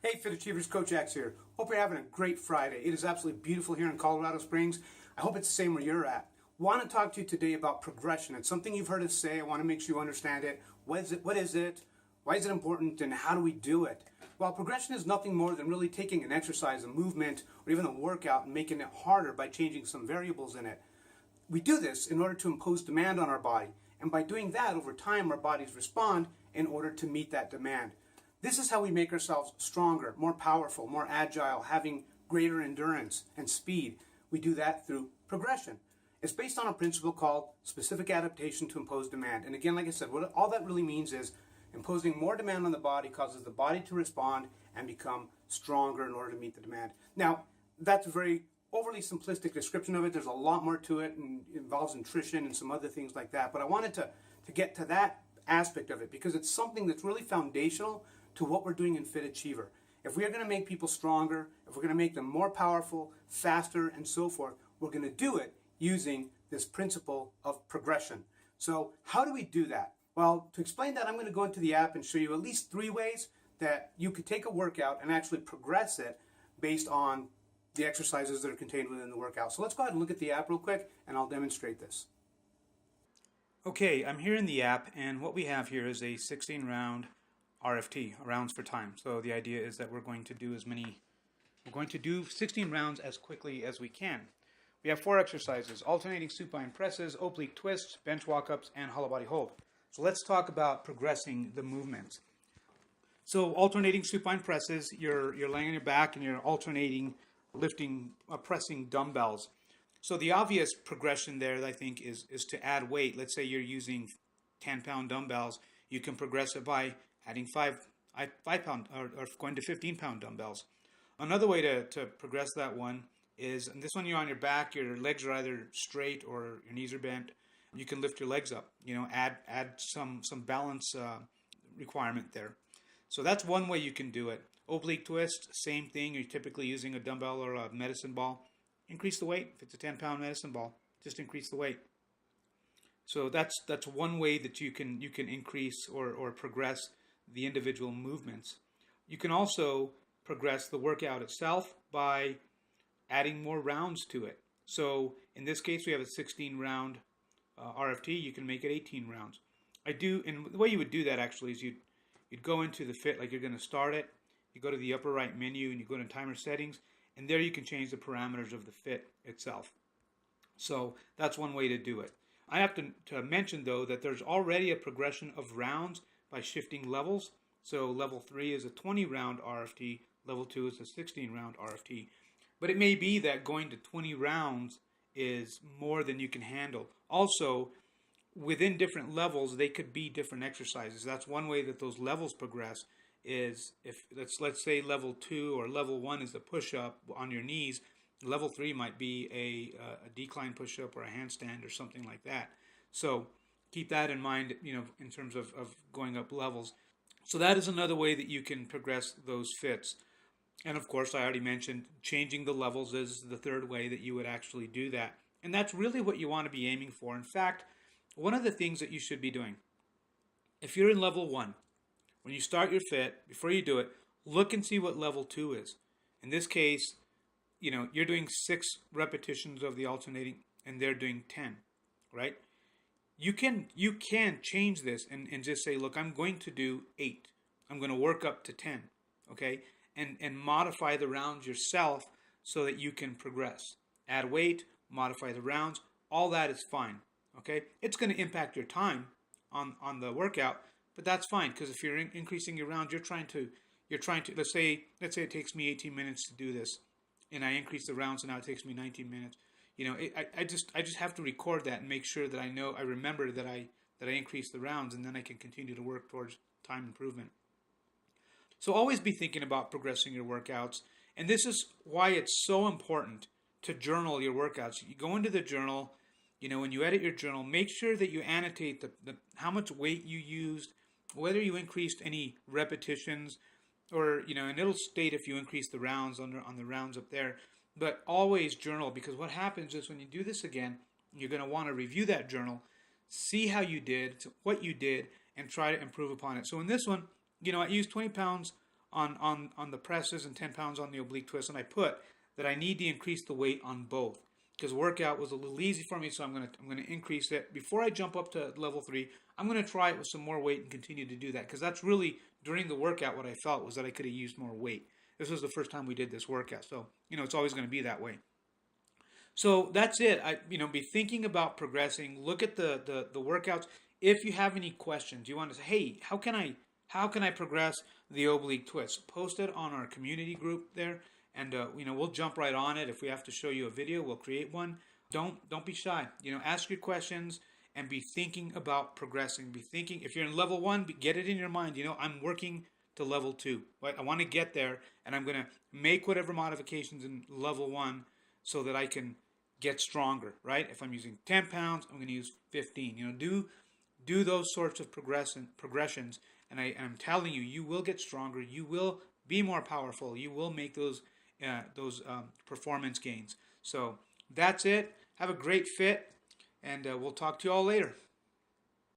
Hey Fit Achievers, Coach X here. Hope you're having a great Friday. It is absolutely beautiful here in Colorado Springs. I hope it's the same where you're at. Want to talk to you today about progression. It's something you've heard us say. I want to make sure you understand it. What is it? Why is it important? And how do we do it? Well, progression is nothing more than really taking an exercise, a movement, or even a workout and making it harder by changing some variables in it. We do this in order to impose demand on our body. And by doing that, over time, our bodies respond in order to meet that demand. This is how we make ourselves stronger, more powerful, more agile, having greater endurance and speed. We do that through progression. It's based on a principle called specific adaptation to impose demand. And again, like I said, what all that really means is imposing more demand on the body causes the body to respond and become stronger in order to meet the demand. Now, that's a very overly simplistic description of it. There's a lot more to it, and it involves nutrition and some other things like that. But I wanted to get to that aspect of it because it's something that's really foundational to what we're doing in Fit Achiever. If we are going to make people stronger, if we're going to make them more powerful, faster, and so forth, we're going to do it using this principle of progression. So how do we do that? Well, to explain that, I'm going to go into the app and show you at least 3 ways that you could take a workout and actually progress it based on the exercises that are contained within the workout. So let's go ahead and look at the app real quick, and I'll demonstrate this. Okay, I'm here in the app, and what we have here is a 16-round RFT, rounds for time. So the idea is that we're going to do 16 rounds as quickly as we can. We have 4 exercises: alternating supine presses, oblique twists, bench walk-ups, and hollow body hold. So let's talk about progressing the movements. So alternating supine presses, you're laying on your back and you're alternating lifting, pressing dumbbells. So the obvious progression there, I think, is to add weight. Let's say you're using 10-pound dumbbells. You can progress it by adding 5-pound or going to 15-pound dumbbells. Another way to progress that one is, and this one you're on your back, your legs are either straight or your knees are bent. You can lift your legs up, add some balance requirement there. So that's one way you can do it. Oblique twist, same thing. You're typically using a dumbbell or a medicine ball. Increase the weight. If it's a 10-pound medicine ball, just increase the weight. So that's one way that you can increase or progress the individual movements. You can also progress the workout itself by adding more rounds to it. So in this case, we have a 16-round RFT. You can make it 18 rounds. And the way you would do that actually is you'd go into the fit like you're going to start it. You go to the upper right menu and you go to timer settings, and there you can change the parameters of the fit itself. So that's one way to do it. I have to mention though that there's already a progression of rounds by shifting levels. So level 3 is a 20-round RFT, level 2 is a 16-round RFT. But it may be that going to 20 rounds is more than you can handle. Also, within different levels, they could be different exercises. That's one way that those levels progress. Is if let's say level 2 or level 1 is the push-up on your knees, level 3 might be a decline push-up or a handstand or something like that. So keep that in mind, in terms of going up levels. So that is another way that you can progress those fits. And of course, I already mentioned changing the levels is the third way that you would actually do that. And that's really what you want to be aiming for. In fact, one of the things that you should be doing, if you're in level 1, when you start your fit, before you do it, look and see what level 2 is. In this case, you're doing 6 repetitions of the alternating and they're doing 10, right? You can change this and just say, look, I'm going to do 8. I'm going to work up to 10, okay? And modify the rounds yourself so that you can progress. Add weight, modify the rounds, all that is fine, okay? It's going to impact your time on the workout, but that's fine, because if you're increasing your rounds, you're trying to let's say it takes me 18 minutes to do this, and I increase the rounds, and now it takes me 19 minutes. I just have to record that and make sure that I remember that I increase the rounds, and then I can continue to work towards time improvement. So always be thinking about progressing your workouts, and this is why it's so important to journal your workouts. You go into the journal. When you edit your journal, make sure that you annotate the how much weight you used, whether you increased any repetitions, or and it'll state if you increased the rounds on the rounds up there. But always journal, because what happens is when you do this again, you're going to want to review that journal, see how you did, what you did, and try to improve upon it. So in this one, I used 20 pounds on the presses and 10 pounds on the oblique twist, and I put that I need to increase the weight on both because workout was a little easy for me, so I'm gonna increase it before I jump up to level 3. I'm gonna try it with some more weight and continue to do that because that's really during the workout what I felt was that I could have used more weight. This was the first time we did this workout, so it's always going to be that way. So that's it. Be thinking about progressing. Look at the workouts. If you have any questions, you want to say, hey, how can I progress the oblique twist? Post it on our community group there, and we'll jump right on it. If we have to show you a video, we'll create one. Don't be shy. Ask your questions and be thinking about progressing. Be thinking if you're in level 1, get it in your mind. I'm working to level 2. Right? I want to get there, and I'm going to make whatever modifications in level 1 so that I can get stronger. Right? If I'm using 10 pounds, I'm going to use 15. Do those sorts of progressions, and I'm telling you, you will get stronger. You will be more powerful. You will make those performance gains. So that's it. Have a great fit, and we'll talk to you all later.